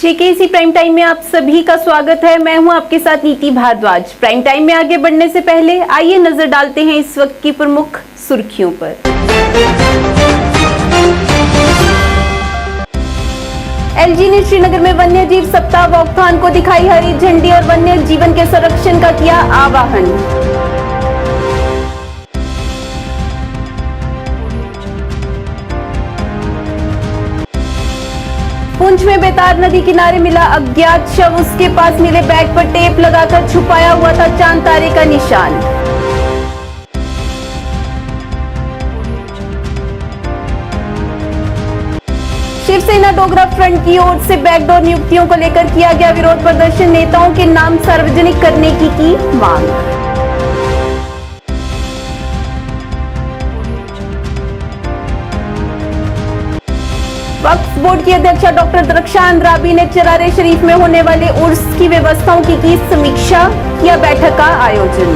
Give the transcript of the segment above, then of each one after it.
JKC prime time में आप सभी का स्वागत है। मैं हूं आपके साथ नीति भारद्वाज। प्राइम टाइम में आगे बढ़ने से पहले आइए नजर डालते हैं इस वक्त की प्रमुख सुर्खियों पर। एलजी ने श्रीनगर में वन्य जीव सप्ताह वॉकथॉन को दिखाई हरी झंडी और वन्य जीवन के संरक्षण का किया आह्वान। पुंछ में बेतार नदी किनारे मिला अज्ञात शव, उसके पास मिले बैग पर टेप लगाकर छुपाया हुआ था चांद तारे का निशान। शिवसेना डोगरा फ्रंट की ओर से बैकडोर नियुक्तियों को लेकर किया गया विरोध प्रदर्शन, नेताओं के नाम सार्वजनिक करने की मांग। वक्फ बोर्ड की अध्यक्षा डॉक्टर दरख्शान अंद्राबी ने चरारे शरीफ में होने वाले उर्स की व्यवस्थाओं की समीक्षा, किया बैठक का आयोजन।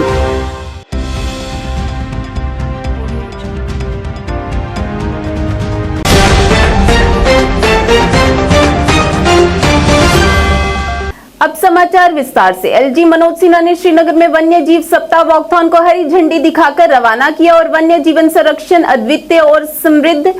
अब समाचार विस्तार से। एलजी मनोज सिन्हा ने श्रीनगर में वन्य जीव सप्ताह वॉकथॉन को हरी झंडी दिखाकर रवाना किया और वन्य जीवन संरक्षण, अद्वितीय और समृद्ध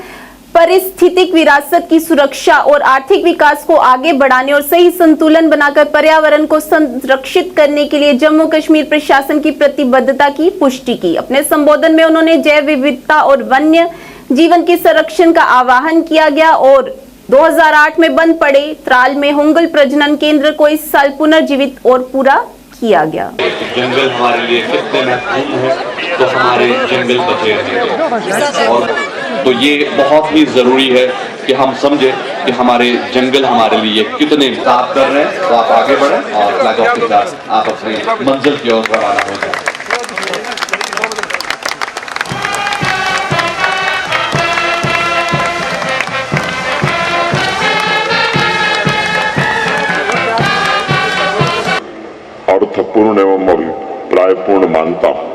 पारिस्थितिक विरासत की सुरक्षा और आर्थिक विकास को आगे बढ़ाने और सही संतुलन बनाकर पर्यावरण को संरक्षित करने के लिए जम्मू कश्मीर प्रशासन की प्रतिबद्धता की पुष्टि की। अपने संबोधन में उन्होंने जैव विविधता और वन्य जीवन के संरक्षण का आह्वान किया गया और 2008 में बंद पड़े त्राल में होंगल प्रजनन केंद्र को इस साल पुनर्जीवित और पूरा किया गया। जंगल हमारे लिए कितने महत्वपूर्ण है, तो हमारे जंगल बचे रहेंगे और तो ये बहुत ही जरूरी है कि हम समझे कि हमारे जंगल हमारे लिए कितने काम कर रहे हैं। तो आप आगे बढ़ें और फ्लैग ऑफ के साथ आप अपनी मंजिल की ओर रवाना हो जाए। अर्थपूर्ण एवं अभिप्रायपूर्ण मानता हूं।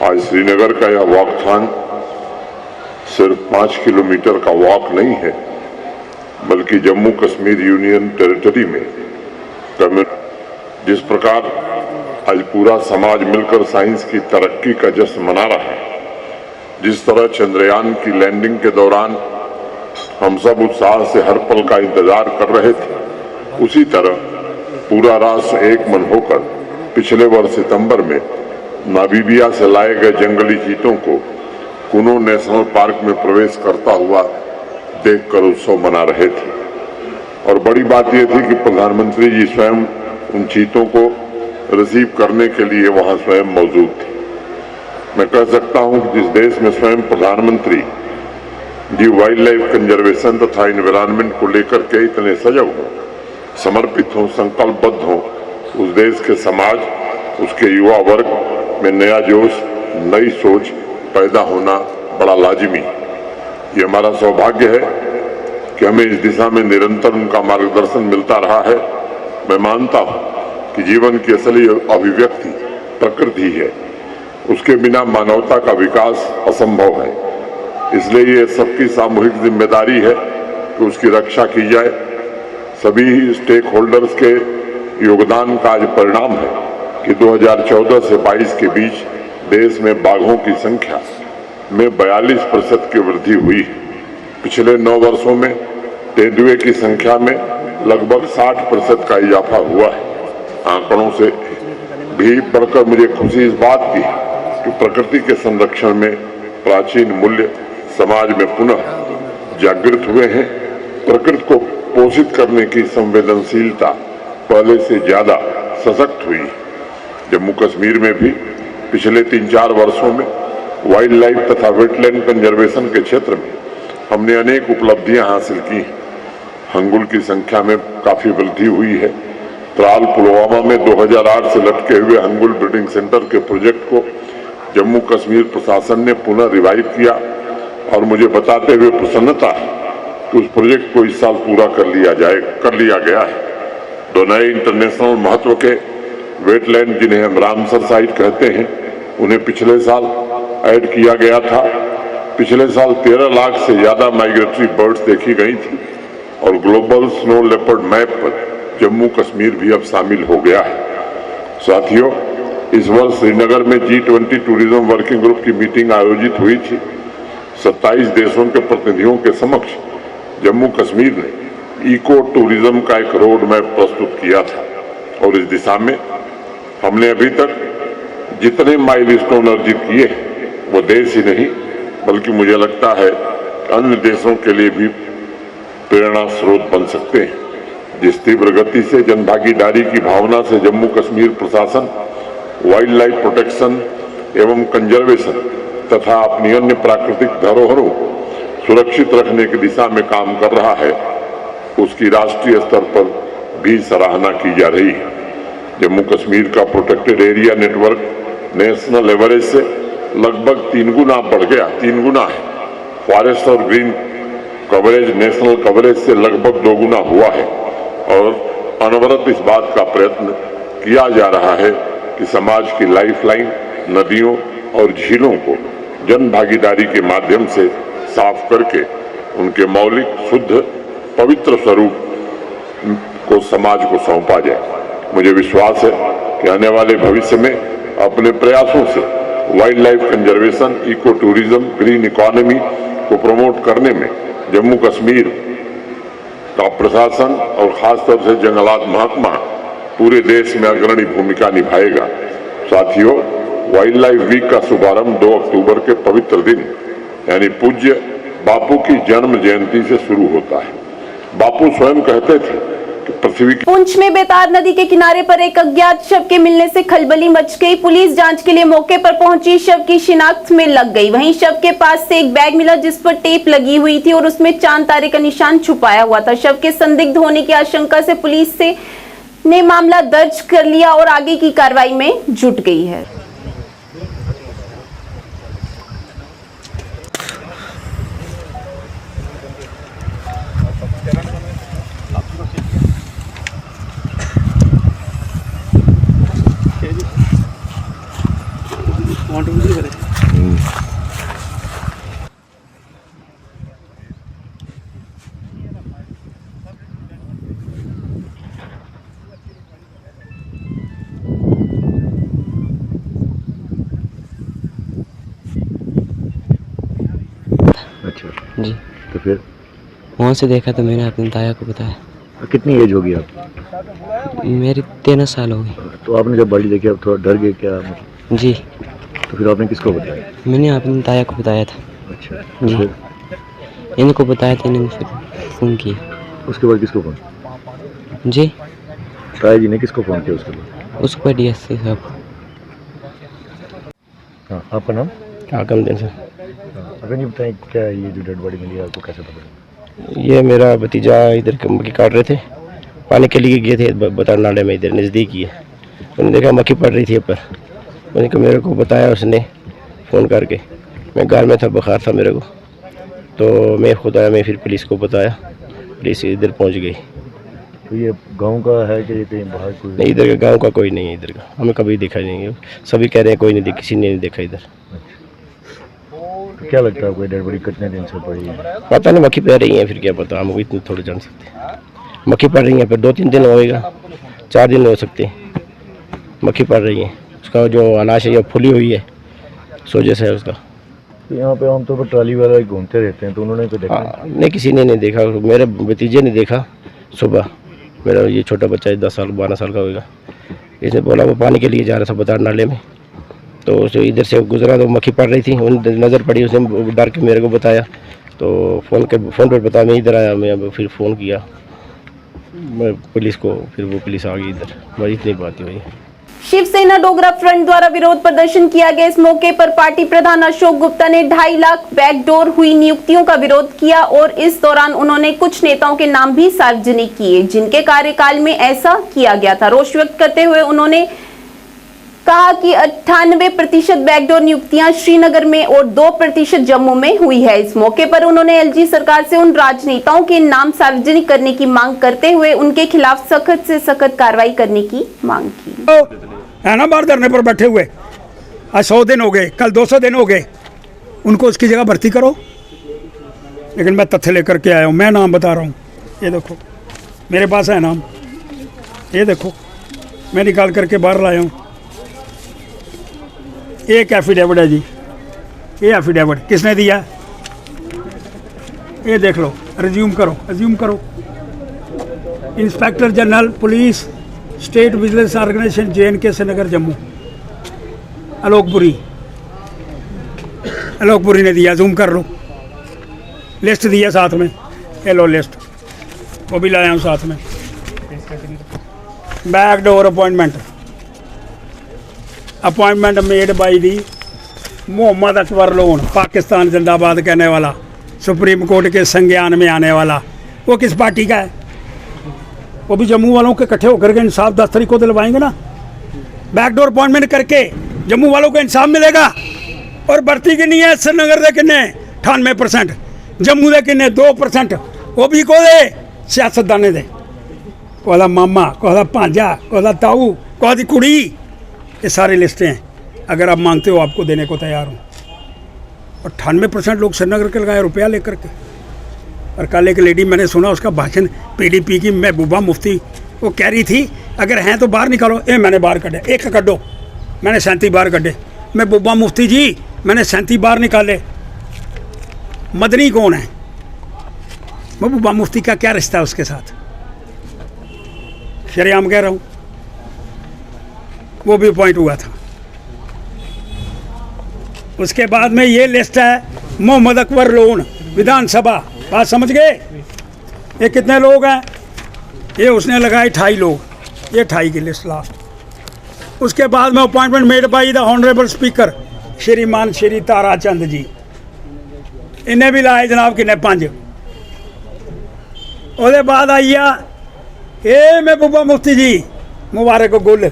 आज श्रीनगर का यह वॉकथॉन सिर्फ 5 किलोमीटर का वॉक नहीं है, बल्कि जम्मू कश्मीर यूनियन टेरिटरी में जिस प्रकार आज पूरा समाज मिलकर साइंस की तरक्की का जश्न मना रहा है, जिस तरह चंद्रयान की लैंडिंग के दौरान हम सब उत्साह से हर पल का इंतजार कर रहे थे, उसी तरह पूरा राष्ट्र एक मन होकर पिछले वर्ष सितंबर में नामीबिया से लाए गए जंगली चीतों को कुनो नेशनल पार्क में प्रवेश करता हुआ देखकर उत्सव मना रहे थे। और बड़ी बात यह थी कि प्रधानमंत्री जी स्वयं उन चीतों को रिसीव करने के लिए वहां स्वयं मौजूद थे। मैं कह सकता हूं कि जिस देश में स्वयं प्रधानमंत्री जी वाइल्ड लाइफ कंजर्वेशन तथा एनवायरनमेंट को लेकर के इतने सजग हों, समर्पित हों, संकल्पबद्ध हों, उस देश के समाज, उसके युवा वर्ग में नया जोश, नई सोच पैदा होना बड़ा लाजिमी। ये हमारा सौभाग्य है कि हमें इस दिशा में निरंतर उनका मार्गदर्शन मिलता रहा है। मैं मानता हूं कि जीवन की असली अभिव्यक्ति प्रकृति है, उसके बिना मानवता का विकास असंभव है। इसलिए ये सबकी सामूहिक जिम्मेदारी है कि उसकी रक्षा की जाए। सभी स्टेक होल्डर्स के योगदान का आज परिणाम है कि 2014 से 22 के बीच देश में बाघों की संख्या में 42% की वृद्धि हुई है। पिछले 9 वर्षों में तेंदुए की संख्या में लगभग 60% का इजाफा हुआ है। आंकड़ों से भी बढ़कर मुझे खुशी इस बात की कि प्रकृति के संरक्षण में प्राचीन मूल्य समाज में पुनः जागृत हुए हैं। प्रकृति को पोषित करने की संवेदनशीलता पहले से ज्यादा सशक्त हुई। जम्मू कश्मीर में भी पिछले 3-4 वर्षों में वाइल्ड लाइफ तथा वेटलैंड कंजर्वेशन के क्षेत्र में हमने अनेक उपलब्धियां हासिल की। हंगुल की संख्या में काफी वृद्धि हुई है। त्राल पुलवामा में 2008 से लटके हुए हंगुल ब्रीडिंग सेंटर के प्रोजेक्ट को जम्मू कश्मीर प्रशासन ने पुनः रिवाइव किया और मुझे बताते हुए प्रसन्नता है कि उस प्रोजेक्ट को इस साल पूरा कर लिया गया है। दो नए इंटरनेशनल महत्व के वेटलैंड, जिन्हें हम रामसर साइट कहते हैं, उन्हें पिछले साल ऐड किया गया था। पिछले साल 13 लाख से ज्यादा माइग्रेटरी बर्ड्स देखी गई थी और ग्लोबल स्नो लेपर्ड मैप पर जम्मू कश्मीर भी अब शामिल हो गया है। साथियों, इस वर्ष श्रीनगर में G20 टूरिज्म वर्किंग ग्रुप की मीटिंग आयोजित हुई थी। 27 देशों के प्रतिनिधियों के समक्ष जम्मू कश्मीर ने इको टूरिज्म का एक रोड मैप प्रस्तुत किया था और इस दिशा में हमने अभी तक जितने माइलस्टोन अर्जित किए वो देश ही नहीं बल्कि मुझे लगता है अन्य देशों के लिए भी प्रेरणा स्रोत बन सकते हैं। जिस तीव्र गति से जनभागीदारी की भावना से जम्मू कश्मीर प्रशासन वाइल्ड लाइफ प्रोटेक्शन एवं कंजर्वेशन तथा अपनी अन्य प्राकृतिक धरोहरों को सुरक्षित रखने की दिशा में काम कर रहा है, उसकी राष्ट्रीय स्तर पर भी सराहना की जा रही है। जम्मू कश्मीर का protected area network national average से लगभग 3 गुना बढ़ गया, 3 गुना है। फॉरेस्ट और ग्रीन कवरेज नेशनल कवरेज से लगभग 2 गुना हुआ है और अनवरत इस बात का प्रयत्न किया जा रहा है कि समाज की लाइफलाइन नदियों और झीलों को जन भागीदारी के माध्यम से साफ करके उनके मौलिक शुद्ध पवित्र स्वरूप को समाज को सौंपा जाए। मुझे विश्वास है कि आने वाले भविष्य में अपने प्रयासों से wildlife conservation, eco tourism, green economy को प्रमोट करने में जम्मू कश्मीर का प्रशासन और खासतौर से जंगलात महकमा पूरे देश में अग्रणी भूमिका निभाएगा। साथियों, वाइल्ड लाइफ वीक का शुभारंभ 2 अक्टूबर के पवित्र दिन यानी पूज्य बापू की जन्म जयंती से शुरू होता है। बापू स्वयं कहते थे कि पृथ्वी की पुंछ में बेतार नदी के किनारे पर एक अज्ञात शव के मिलने से खलबली मच गई। पुलिस जांच के लिए मौके पर पहुंची, शव की शिनाख्त में लग गई। वहीं शव के पास से एक बैग मिला जिस पर टेप लगी हुई थी और उसमें चांद तारे का निशान छुपाया हुआ था। शव के संदिग्ध होने की आशंका से पुलिस ने मामला दर्ज कर लिया और आगे की कार्रवाई में जुट गई है। अच्छा जी, तो फिर वहाँ से देखा तो मैंने अपने ताया को बताया। कितनी एज होगी आप? मेरी 13 साल हो गई। तो आपने जब बॉडी देखी आप थोड़ा डर गए क्या मतलब? जी, तो फिर आपने किसको बताया? मैंने अपने ताया को बताया था। अच्छा, तो जी, फिर इनको बताया था, इन्होंने फिर फ़ोन किया। उसके बाद किसको फोन? जी, ताया जी ने किसको फोन किया उसके बाद? उसको डीएसपी साहब। हाँ, आपका नाम? आकम दिन से। अगर नहीं बताएं क्या ये जो डेड बॉडी मिली है आपको कैसे पता? ये मेरा भतीजा इधर मक्खी काट रहे थे, पानी के लिए गए थे बतार नाले में, इधर नज़दीक ही है। उन्होंने देखा मक्खी पड़ रही थी ऊपर, मैंने कहा मेरे को बताया उसने फ़ोन करके। मैं घर में था, बुखार था मेरे को, तो मैं खुद आया, मैं फिर पुलिस को बताया, पुलिस इधर पहुंच गई। तो ये गांव का है कि ये कहीं बाहर कोई? नहीं, इधर का गांव का कोई नहीं है, इधर का हमें कभी देखा नहीं है। सभी कह रहे हैं कोई नहीं देखा, किसी ने नहीं देखा इधर। तो क्या लगता है आपको डेड बॉडी कितने दिन से पड़ी है? पता नहीं, मक्खी पड़ रही है, फिर क्या पता, हम इतने थोड़े जान सकते। मक्खी पड़ रही है, फिर 2-3 दिन होएगा, 4 दिन हो सकते हैं। मक्खी पड़ रही है, उसका जो अनाज है ये फूली हुई है, सोजे से है उसका। तो यहाँ पे आमतौर पर ट्राली वाला घूमते रहते हैं, तो उन्होंने तो देखा? नहीं, किसी ने नहीं देखा। मेरे भतीजे ने देखा सुबह, मेरा ये छोटा बच्चा 10 साल 12 साल का होगा। इसने बोला वो पानी के लिए जा रहा था बतार नाले में, तो उसे इधर से गुजरा तो मक्खी पड़ रही थी, उन्हें नज़र पड़ी, उसने डर के मेरे को बताया, तो फ़ोन पर बताया। मैं इधर आया, मैं फिर फ़ोन किया मैं पुलिस को, फिर वो पुलिस आ गई इधर। बस इतनी बात हुई। शिवसेना डोगरा फ्रंट द्वारा विरोध प्रदर्शन किया गया। इस मौके पर पार्टी प्रधान अशोक गुप्ता ने 2.5 लाख बैकडोर हुई नियुक्तियों का विरोध किया और इस दौरान उन्होंने कुछ नेताओं के नाम भी सार्वजनिक किए जिनके कार्यकाल में ऐसा किया गया था। रोष व्यक्त करते हुए उन्होंने कहा कि 98% बैकडोर नियुक्तियां श्रीनगर में और 2% जम्मू में हुई है। इस मौके पर उन्होंने एलजी सरकार से उन राजनेताओं के नाम सार्वजनिक करने की मांग करते हुए उनके खिलाफ सख्त से सख्त कार्रवाई करने की मांग की। है ना, बाहर धरने पर बैठे हुए, आज 100 दिन हो गए, कल 200 दिन हो गए, उनको उसकी जगह भर्ती करो। लेकिन मैं तथ्य लेकर के आया हूँ, मैं नाम बता रहा हूँ। ये देखो मेरे पास है नाम, ये देखो मैं निकाल करके बाहर लाया हूँ। एक एफिडेविट है जी, ये एफिडेविट किसने दिया? ये देख लो, रिज्यूम करो। Inspector general police state vigilance organisation JNK Srinagar Jammu, Alokpuri ने दिया। जूम कर लो, लिस्ट दिया साथ में, ये लो लिस्ट, वो भी लाया हूँ साथ में। Backdoor appointment made by the Mohammad Akbar Lone, Pakistan जिंदाबाद कहने वाला, सुप्रीम कोर्ट के संज्ञान में आने वाला। वो किस पार्टी का है? वो भी जम्मू वालों के इकट्ठे होकर के इंसाफ 10 तारीख को दिलवाएंगे ना। बैकडोर अपॉइंटमेंट करके जम्मू वालों को इंसाफ मिलेगा। और भर्ती किन्नी है श्रीनगर के किन्ने 98%, जम्मू के किन्ने 2%, वो भी को दे सियासतदाने दे, कोदा मामा, कोदा भांजा, कोदा ताऊ, कोदी कुड़ी, ये सारी लिस्टें हैं। अगर आप मांगते हो आपको देने को तैयार हूँ। और 98% लोग श्रीनगर के लगाए रुपया लेकर के। और कल एक लेडी मैंने सुना उसका भाषण, PDP की महबूबा मुफ्ती, वो कह रही थी अगर हैं तो बाहर निकालो। मैंने बाहर कढ़े, एक कड्डो, मैंने 37 बाहर कढ़े। महबूबा मुफ्ती जी मैंने 37 बाहर निकाले। मदनी कौन है? महबूबा मुफ्ती का क्या रिश्ता है उसके साथ? शरेआम कह रहा हूँ, वो भी अपॉइंट हुआ था। उसके बाद में ये लिस्ट है मोहम्मद अकबर लोन, विधानसभा, बात समझ गए? ये कितने लोग हैं? ये उसने लगाए 28 लोग, ये 28 की लिस्ट लास्ट। उसके बाद में appointment made by the honourable speaker श्रीमान श्री ताराचंद जी, इन्हें भी लाए जनाब किन्ने 5। उसके बाद आइया ये महबूबा मुफ्ती जी मुबारक गुल,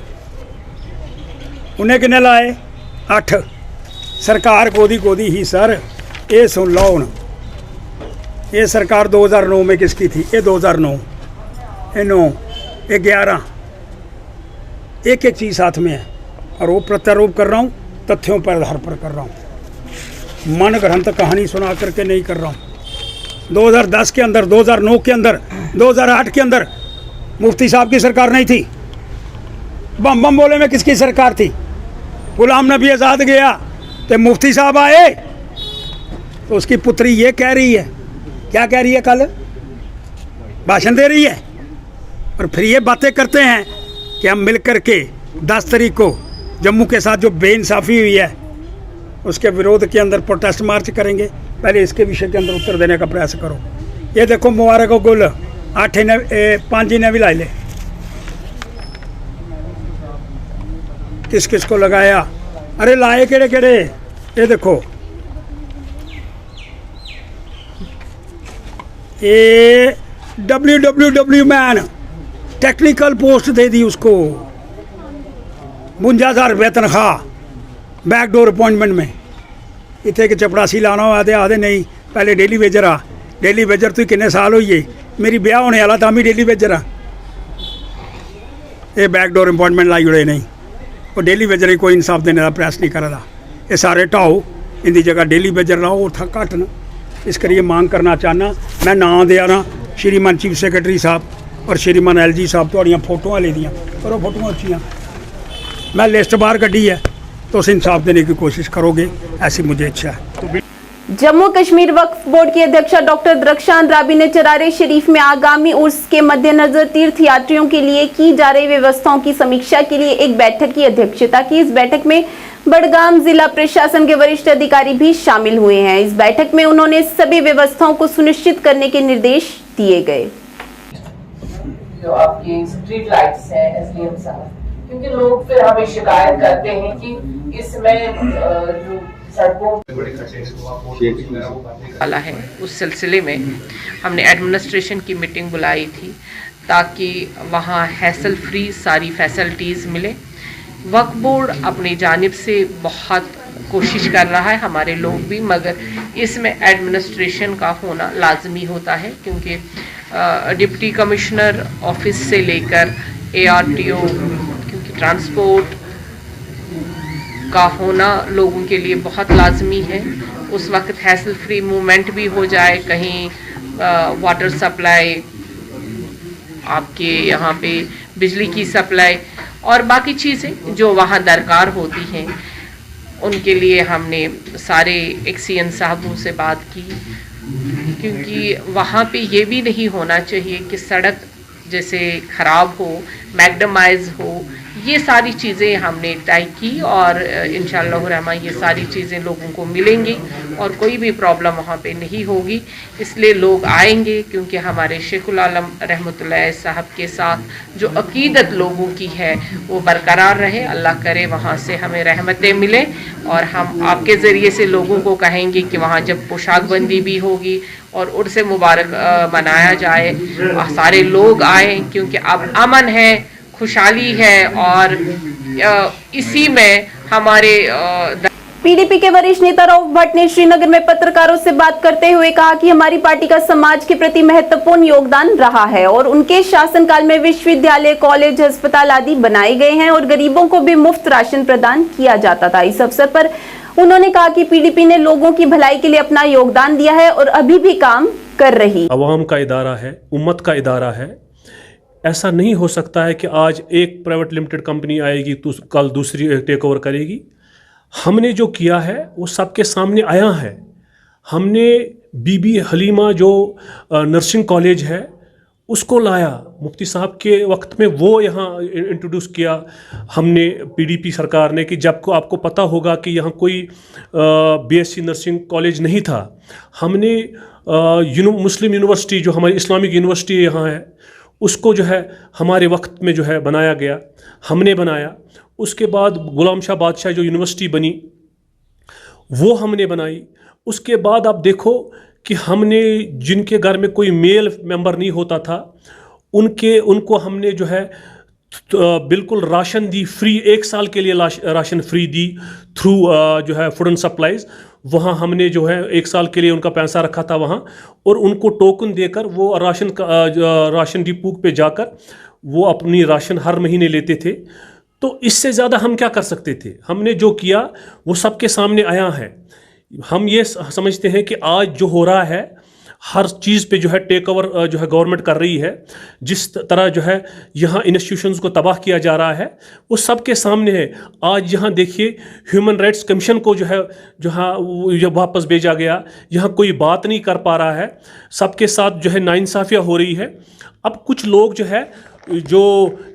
उन्हें किन्ने लाए 8। सरकार कोदी ही सर, ये सुन लो हूँ। ये सरकार 2009 में किसकी थी? ये 2009, ये 9, ये 11, एक चीज़ साथ में है। और वो प्रत्यारोप कर रहा हूँ, तथ्यों पर आधार पर कर रहा हूँ, मन ग्रंथ कहानी सुना करके नहीं कर रहा हूँ। 2010 के अंदर, 2009 के अंदर, 2008 के अंदर मुफ्ती साहब की सरकार नहीं थी। बम बम बोले में किसकी सरकार थी? गुलाम नबी आज़ाद गया तो मुफ्ती साहब आए, तो उसकी पुत्री ये कह रही है, क्या कह रही है? कल भाषण दे रही है और फिर ये बातें करते हैं कि हम मिल कर के 10 तारीख को जम्मू के साथ जो बेइंसाफ़ी हुई है उसके विरोध के अंदर प्रोटेस्ट मार्च करेंगे। पहले इसके विषय के अंदर उत्तर देने का प्रयास करो। ये देखो मुबारक गुल 5 ने भी ला ले, किस किस को लगाया? अरे लाए केड़े केड़े? ये देखो, ये WWW मैन टेक्निकल पोस्ट दे दी उसको, 52,000 रुपये तनख्वाह बैकडोर अपॉइंटमेंट में। इतने कि चपड़ासी लाना आते आते नहीं, पहले डेली वेजर आ। डेली वेजर तू किन्ने साल होइए? मेरी ब्याह होने वाला था, मैं डेली वेजर आ। ये बैकडोर अपॉइंटमेंट लाई उड़े नहीं, वो डेली वेजर ही कोई इंसाफ देने का प्रयास नहीं कर रहा। ये सारे ढाओ, इनकी जगह डेली वेजर लाओ, और था घट न। इस करिए मांग करना चाहना, मैं नाम दिया ना श्रीमान चीफ सैक्रटरी साहब और श्रीमान LG साहब, थोड़ियाँ फोटोआं ले दियाँ, और वो फोटोआं अच्छियाँ। मैं लिस्ट बाहर कढ़ी है, तो उस इंसाफ देने की कोशिश करोगे, ऐसी मुझे इच्छा है। जम्मू कश्मीर वक्फ बोर्ड की अध्यक्षा डॉक्टर दरख्शान राबी ने चरारे शरीफ में आगामी उर्स के मद्देनजर तीर्थ यात्रियों के लिए की जा रही व्यवस्थाओं की समीक्षा के लिए एक बैठक की अध्यक्षता की। इस बैठक में बड़गाम जिला प्रशासन के वरिष्ठ अधिकारी भी शामिल हुए हैं। इस बैठक में उन्होंने सभी व्यवस्थाओं को सुनिश्चित करने के निर्देश दिए गए। जो आपकी स्ट्रीट लाइट्स हैं SDM साहब, क्योंकि लोग फिर हमें शिकायत करते हैं कि इसमें जो सड़कों वाला है, उस सिलसिले में हमने एडमिनिस्ट्रेशन की मीटिंग बुलाई थी ताकि वहाँ हैसल फ्री सारी फैसिलिटीज़ मिले। वक्फ बोर्ड अपनी जानिब से बहुत कोशिश कर रहा है, हमारे लोग भी, मगर इसमें एडमिनिस्ट्रेशन का होना लाजमी होता है, क्योंकि डिप्टी कमिश्नर ऑफिस से लेकर ARTO, क्योंकि ट्रांसपोर्ट का होना लोगों के लिए बहुत लाजमी है। उस वक्त हैसल फ्री मूवमेंट भी हो जाए, कहीं वाटर सप्लाई आपके यहाँ पे बिजली की सप्लाई और बाकी चीज़ें जो वहाँ दरकार होती हैं, उनके लिए हमने सारे एक्सीएन साहबों से बात की, क्योंकि वहाँ पे ये भी नहीं होना चाहिए कि सड़क जैसे ख़राब हो, मैग्डमाइज हो। ये सारी चीज़ें हमने तय की और इंशाअल्लाह रहमान ये सारी चीज़ें लोगों को मिलेंगी और कोई भी प्रॉब्लम वहाँ पे नहीं होगी। इसलिए लोग आएंगे, क्योंकि हमारे शेखुल आलम रहमतुल्लाह साहब के साथ जो अकीदत लोगों की है वो बरकरार रहे। अल्लाह करे वहाँ से हमें रहमतें मिलें और हम आपके ज़रिए से लोगों को कहेंगे कि वहाँ जब पोशाक बंदी भी होगी और उर्स मुबारक मनाया जाए, सारे लोग आए, क्योंकि अब अमन है, खुशहाली है और इसी में हमारे पीडीपी के वरिष्ठ नेता रऊफ भट्ट ने श्रीनगर में पत्रकारों से बात करते हुए कहा कि हमारी पार्टी का समाज के प्रति महत्वपूर्ण योगदान रहा है और उनके शासनकाल में विश्वविद्यालय, कॉलेज, अस्पताल आदि बनाए गए हैं और गरीबों को भी मुफ्त राशन प्रदान किया जाता था। इस अवसर पर उन्होंने कहा कि पीडीपी ने लोगों की भलाई के लिए अपना योगदान दिया है और अभी भी काम कर रही। अवाम का इदारा है, उम्मत का इदारा है। ऐसा नहीं हो सकता है कि आज एक प्राइवेट लिमिटेड कंपनी आएगी तो कल दूसरी टेक ओवर करेगी। हमने जो किया है वो सबके सामने आया है। हमने बीबी हलीमा जो नर्सिंग कॉलेज है उसको लाया, मुफ्ती साहब के वक्त में वो यहाँ इंट्रोड्यूस किया हमने पीडीपी सरकार ने, कि जब को आपको पता होगा कि यहाँ कोई बीएससी नर्सिंग कॉलेज नहीं था। हमने मुस्लिम यूनिवर्सिटी जो हमारी इस्लामिक यूनिवर्सिटी यहाँ है उसको जो है हमारे वक्त में जो है बनाया गया, हमने बनाया। उसके बाद गुलाम शाह बादशाह जो यूनिवर्सिटी बनी वो हमने बनाई। उसके बाद आप देखो कि हमने जिनके घर में कोई मेल मेंबर नहीं होता था उनको हमने जो है बिल्कुल राशन दी फ्री, 1 साल के लिए राशन फ्री दी थ्रू जो है फूड एंड सप्लाईज। वहाँ हमने जो है 1 साल के लिए उनका पैसा रखा था वहाँ, और उनको टोकन देकर वो राशन डिपो पे जाकर वो अपनी राशन हर महीने लेते थे। तो इससे ज़्यादा हम क्या कर सकते थे? हमने जो किया वो सबके सामने आया है। हम ये समझते हैं कि आज जो हो रहा है हर चीज़ पे जो है टेक ओवर जो है गवर्नमेंट कर रही है, जिस तरह जो है यहाँ इंस्टीट्यूशंस को तबाह किया जा रहा है वो सबके सामने है। आज यहाँ देखिए ह्यूमन राइट्स कमीशन को जो है वापस भेजा गया, यहाँ कोई बात नहीं कर पा रहा है, सबके साथ जो है नाइंसाफियाँ हो रही है। अब कुछ लोग जो है जो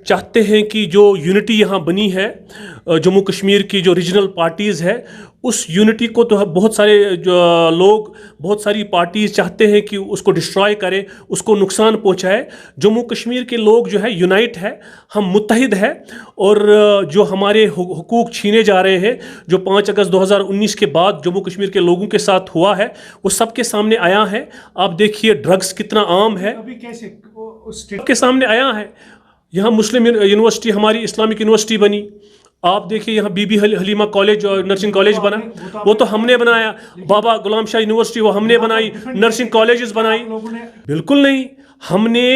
चाहते हैं कि जो यूनिटी यहाँ बनी है जम्मू कश्मीर की जो रीजनल पार्टीज़ है उस यूनिटी को तो बहुत सारे जो लोग, बहुत सारी पार्टीज चाहते हैं कि उसको डिस्ट्रॉय करें, उसको नुकसान पहुंचाए। जम्मू कश्मीर के लोग जो है यूनाइट है, हम मुत्तहिद है, और जो हमारे हुकूक छीने जा रहे हैं जो 5 अगस्त 2019 के बाद जम्मू कश्मीर के लोगों के साथ हुआ है वो सबके सामने आया है। आप देखिए ड्रग्स कितना आम है, अभी कैसे के सामने आया है। यहाँ मुस्लिम यूनिवर्सिटी हमारी इस्लामिक यूनिवर्सिटी बनी, आप देखिए यहाँ बीबी हलीमा कॉलेज और नर्सिंग कॉलेज बना, वो तो हमने बनाया। बाबा गुलाम शाह यूनिवर्सिटी वो हमने बनाई, नर्सिंग कॉलेजेस बनाई। बिल्कुल नहीं, हमने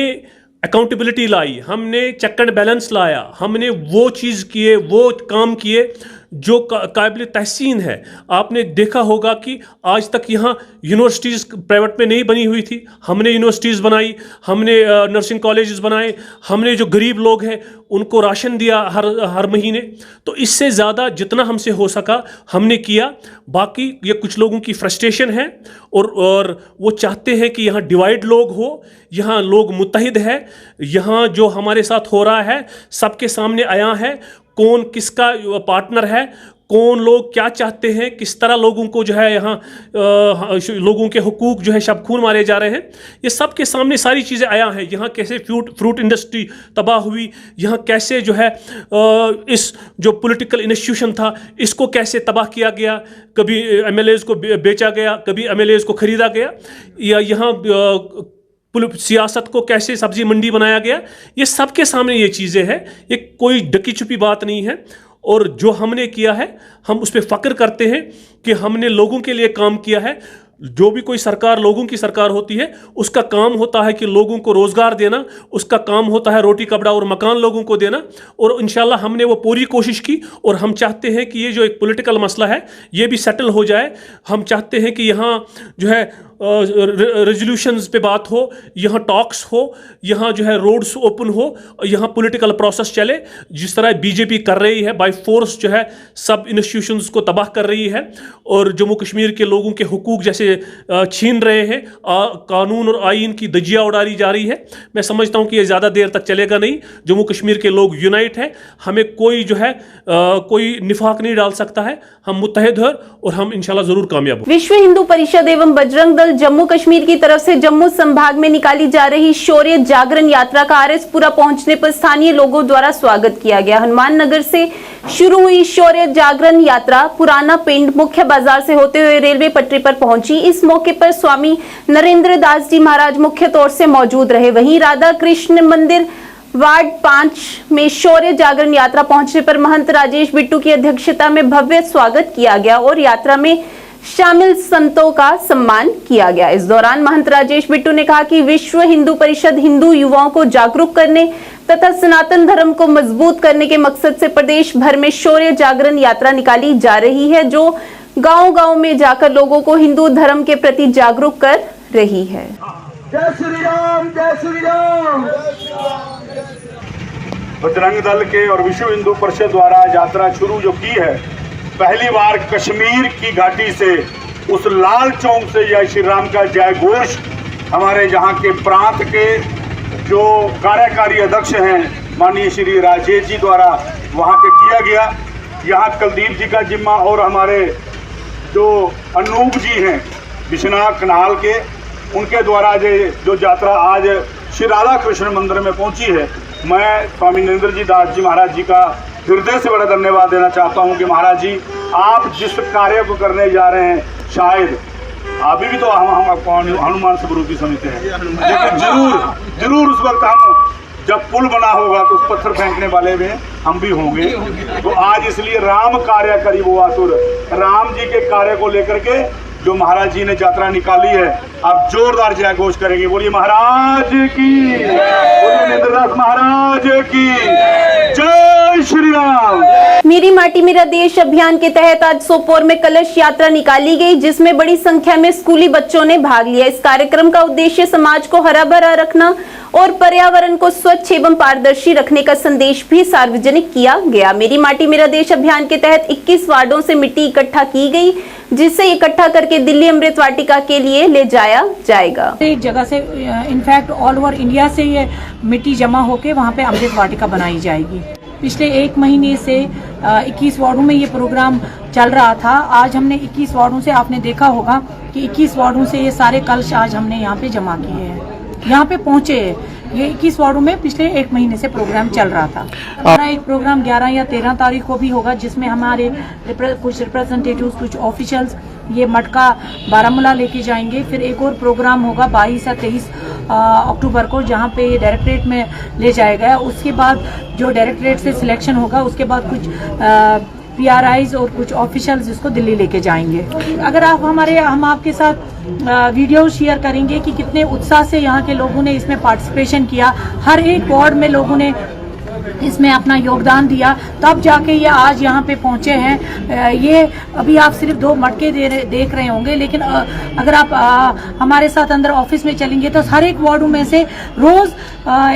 अकाउंटेबिलिटी लाई, हमने चेक एंड बैलेंस लाया, हमने वो चीज़ किए, वो काम किए जो काबिल तहसीन है। आपने देखा होगा कि आज तक यहाँ यूनिवर्सिटीज़ प्राइवेट में नहीं बनी हुई थी, हमने यूनिवर्सिटीज़ बनाई, हमने नर्सिंग कॉलेजेस बनाए, हमने जो गरीब लोग हैं उनको राशन दिया हर महीने। तो इससे ज़्यादा जितना हमसे हो सका हमने किया। बाकी ये कुछ लोगों की फ्रस्ट्रेशन है और वो चाहते हैं कि यहाँ डिवाइड लोग हो, यहाँ लोग मुत्तहिद है। यहाँ जो हमारे साथ हो रहा है सबके सामने आया है, कौन किसका पार्टनर है, कौन लोग क्या चाहते हैं, किस तरह लोगों को जो है यहाँ लोगों के हुकूक जो है शब खून मारे जा रहे हैं, ये सब के सामने सारी चीज़ें आया है। यहाँ कैसे फ्रूट इंडस्ट्री तबाह हुई, यहाँ कैसे जो है इस जो पॉलिटिकल इंस्टीट्यूशन था इसको कैसे तबाह किया गया, कभी एमएलएज़ को बेचा गया, कभी एमएलएज़ को ख़रीदा गया, या यहाँ सियासत को कैसे सब्जी मंडी बनाया गया। ये सबके सामने ये चीज़ें हैं, ये कोई ढकी छुपी बात नहीं है। और जो हमने किया है हम उस पर फ़ख्र करते हैं कि हमने लोगों के लिए काम किया है। जो भी कोई सरकार लोगों की सरकार होती है उसका काम होता है कि लोगों को रोज़गार देना, उसका काम होता है रोटी कपड़ा और मकान लोगों को देना, और इंशाल्लाह हमने वो पूरी कोशिश की। और हम चाहते हैं कि ये जो एक पॉलिटिकल मसला है ये भी सेटल हो जाए। हम चाहते हैं कि यहाँ जो है रेजोल्यूशंस पे बात हो, यहाँ टॉक्स हो, यहाँ जो है रोड्स ओपन हो, यहाँ पॉलिटिकल प्रोसेस चले। जिस तरह बीजेपी कर रही है, बाय फोर्स जो है सब इंस्टीट्यूशंस को तबाह कर रही है और जम्मू कश्मीर के लोगों के हुकूक जैसे छीन रहे हैं, कानून और आइन की धज्जियाँ उड़ाई जा रही है। मैं समझता हूँ कि ये ज़्यादा देर तक चलेगा नहीं। जम्मू कश्मीर के लोग यूनाइट हैं, हमें कोई जो है कोई निफाक नहीं डाल सकता है। हम मुत्तहिद हैं और हम इंशाल्लाह जरूर कामयाब होंगे। विश्व हिंदू परिषद एवं बजरंग दल जम्मू कश्मीर की तरफ से जम्मू संभाग में निकाली जा रही शौर्य जागरण यात्रा का आरएसपुरा पहुंचने पर स्थानीय लोगों द्वारा स्वागत किया गया। हनुमान नगर से शुरू हुई शौर्य जागरण यात्रा पुराना पिंड मुख्य बाजार से होते हुए रेलवे पटरी पर पहुंची। इस मौके पर स्वामी नरेंद्र दास जी महाराज मुख्य तौर से मौजूद रहे। वहीं राधा कृष्ण मंदिर वार्ड 5 में शौर्य जागरण यात्रा पहुंचने पर महंत राजेश बिट्टू की अध्यक्षता में भव्य स्वागत किया गया और यात्रा में शामिल संतों का सम्मान किया गया। इस दौरान महंत राजेश बिट्टू ने कहा कि विश्व हिंदू परिषद हिंदू युवाओं को जागरूक करने तथा सनातन धर्म को मजबूत करने के मकसद से प्रदेश भर में शौर्य जागरण यात्रा निकाली जा रही है, जो गांव-गांव में जाकर लोगों को हिंदू धर्म के प्रति जागरूक कर रही है। जय श्री राम, जय श्री राम। बजरंग दल के और विश्व हिंदू परिषद द्वारा यात्रा शुरू जो की है, पहली बार कश्मीर की घाटी से उस लाल चौक से जय श्री राम का जय घोष हमारे यहाँ के प्रांत के जो कार्यकारी अध्यक्ष हैं माननीय श्री राजेश जी द्वारा वहाँ पे किया गया। यहाँ कुलदीप जी का जिम्मा और हमारे जो अनूप जी हैं बिश्नाह कनाल के, उनके द्वारा जो यात्रा आज श्री राधा कृष्ण मंदिर में पहुंची है, मैं स्वामी नरेंद्र जी दास जी महाराज जी का हृदय से बड़ा धन्यवाद देना चाहता हूं कि महाराज जी आप जिस कार्य को करने जा रहे हैं, शायद अभी भी तो हम आपको हनुमान स्वरूपी समझते हैं, लेकिन जरूर उस वक्त हम जब पुल बना होगा तो उस पत्थर फेंकने वाले में हम भी होंगे। तो आज इसलिए राम कार्य करी वो आतुर, राम जी के कार्य को लेकर के जो महाराज जी ने यात्रा निकाली है, आप जोरदार जय घोष करेंगे। बोलिए महाराज की, बोलिए नरेंद्रदास महाराज की जय श्री राम। मेरी माटी मेरा देश अभियान के तहत आज सोपोर में कलश यात्रा निकाली गई, जिसमें बड़ी संख्या में स्कूली बच्चों ने भाग लिया। इस कार्यक्रम का उद्देश्य समाज को हरा भरा रखना और पर्यावरण को स्वच्छ एवं पारदर्शी रखने का संदेश भी सार्वजनिक किया गया। मेरी माटी मेरा देश अभियान के तहत 21 वार्डों से मिट्टी इकट्ठा की गई, जिसे इकट्ठा करके दिल्ली अमृत वाटिका के लिए ले जाया जाएगा। एक जगह से इनफैक्ट ऑल ओवर इंडिया से ये मिट्टी जमा होकर वहाँ पे अमृत वाटिका बनाई जाएगी। पिछले 1 महीने से 21 वार्डों में ये प्रोग्राम चल रहा था। आज हमने 21 वार्डों से, आपने देखा होगा कि 21 वार्डों से ये सारे कलश आज हमने यहाँ पे जमा किए हैं, यहाँ पे पहुँचे हैं। ये 21 वार्डों में पिछले 1 महीने से प्रोग्राम चल रहा था। हमारा एक प्रोग्राम 11 या 13 तारीख को भी होगा, जिसमें हमारे कुछ रिप्रेजेंटेटिव्स, कुछ ऑफिशियल्स ये मटका बारामूला लेके जाएंगे। फिर एक और प्रोग्राम होगा 22 या 23 अक्टूबर को, जहाँ पे ये डायरेक्टरेट में ले जाया गया। उसके बाद जो डायरेक्टरेट से सिलेक्शन होगा, उसके बाद कुछ PRIs और कुछ ऑफिशियल्स इसको दिल्ली लेके जाएंगे। अगर हम आपके साथ वीडियो शेयर करेंगे कि कितने उत्साह से यहाँ के लोगों ने इसमें पार्टिसिपेशन किया, हर एक वार्ड में लोगों ने इसमें अपना योगदान दिया, तब जाके ये आज यहाँ पे पहुँचे हैं। ये अभी आप सिर्फ 2 मटके देख रहे होंगे, लेकिन अगर आप हमारे साथ अंदर ऑफिस में चलेंगे तो हर एक वार्डों में से रोज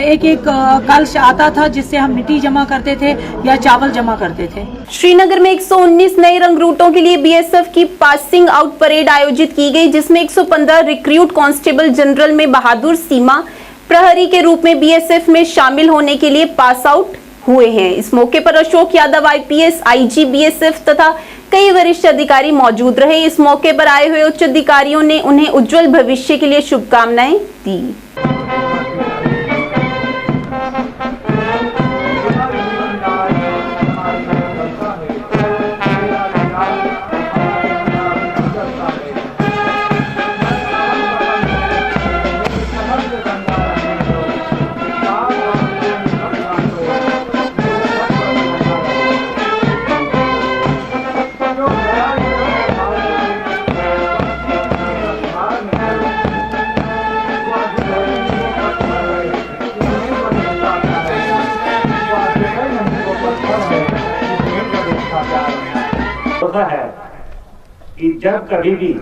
एक कलश आता था, जिससे हम मिट्टी जमा करते थे या चावल जमा करते थे। श्रीनगर में 119 नए रंग रूटों के लिए BSF की पासिंग आउट परेड आयोजित की गई, जिसमें 115 रिक्रूट कांस्टेबल जनरल में बहादुर सीमा प्रहरी के रूप में BSF में शामिल होने के लिए पास आउट हुए हैं। इस मौके पर Ashok Yadav IPS IG BSF तथा कई वरिष्ठ अधिकारी मौजूद रहे। इस मौके पर आए हुए उच्च अधिकारियों ने उन्हें उज्जवल भविष्य के लिए शुभकामनाएं दी। है कि जब कभी भी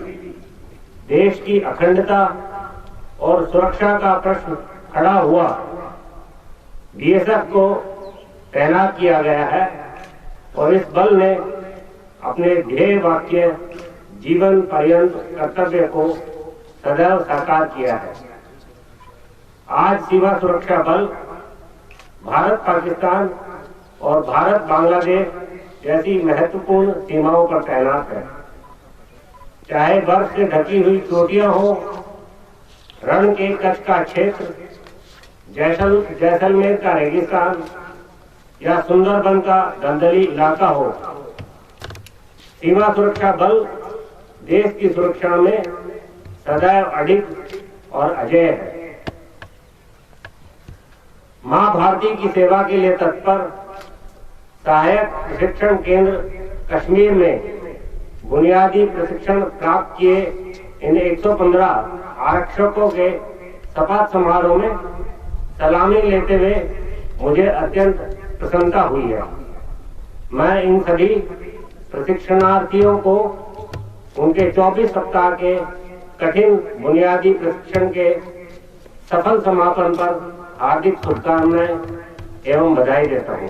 देश की अखंडता और सुरक्षा का प्रश्न खड़ा हुआ, बीएसएफ को तैनात किया गया है और इस बल ने अपने ध्येय वाक्य जीवन पर्यंत कर्तव्य को सदैव साकार किया है। आज सीमा सुरक्षा बल भारत पाकिस्तान और भारत बांग्लादेश जैसी महत्वपूर्ण सीमाओं पर तैनात है। चाहे बर्फ से ढकी हुई चोटियां हो, रण के कच्छ का क्षेत्र, जैसलमेर का रेगिस्तान या सुंदरबन का दलदली इलाका हो, सीमा सुरक्षा बल देश की सुरक्षा में सदैव अडिग और अजेय है। मां भारती की सेवा के लिए तत्पर सहायक प्रशिक्षण केंद्र कश्मीर में बुनियादी प्रशिक्षण प्राप्त किए इन 115 आरक्षकों के शपथ समारोह में सलामी लेते हुए मुझे अत्यंत प्रसन्नता हुई है। मैं इन सभी प्रशिक्षणार्थियों को उनके 24 सप्ताह के कठिन बुनियादी प्रशिक्षण के सफल समापन पर हार्दिक शुभकामनाएं एवं बधाई देता हूं।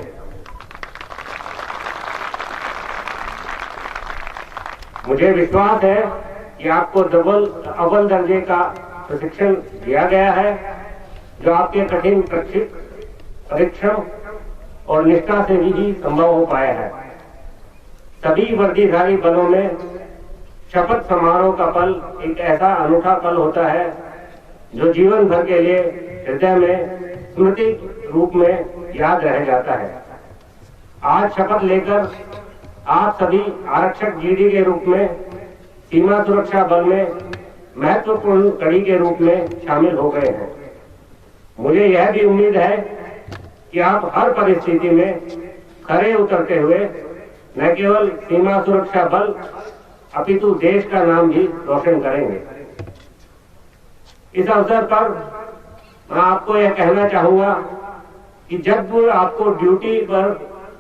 मुझे विश्वास है कि आपको अव्वल दर्जे का प्रशिक्षण दिया गया है, जो आपके कठिन परिश्रम और निष्ठा से ही संभव हो पाया है। सभी वर्दीधारी बलों में शपथ समारोह का पल एक ऐसा अनूठा पल होता है जो जीवन भर के लिए हृदय में स्मृति रूप में याद रह जाता है। आज शपथ लेकर आप सभी आरक्षक जीडी के रूप में सीमा सुरक्षा बल में महत्वपूर्ण कड़ी के रूप में शामिल हो गए हैं। मुझे यह भी उम्मीद है कि आप हर परिस्थिति में खरे उतरते हुए न केवल सीमा सुरक्षा बल अपितु देश का नाम भी रोशन करेंगे। इस अवसर पर मैं आपको यह कहना चाहूंगा कि जब आपको ड्यूटी पर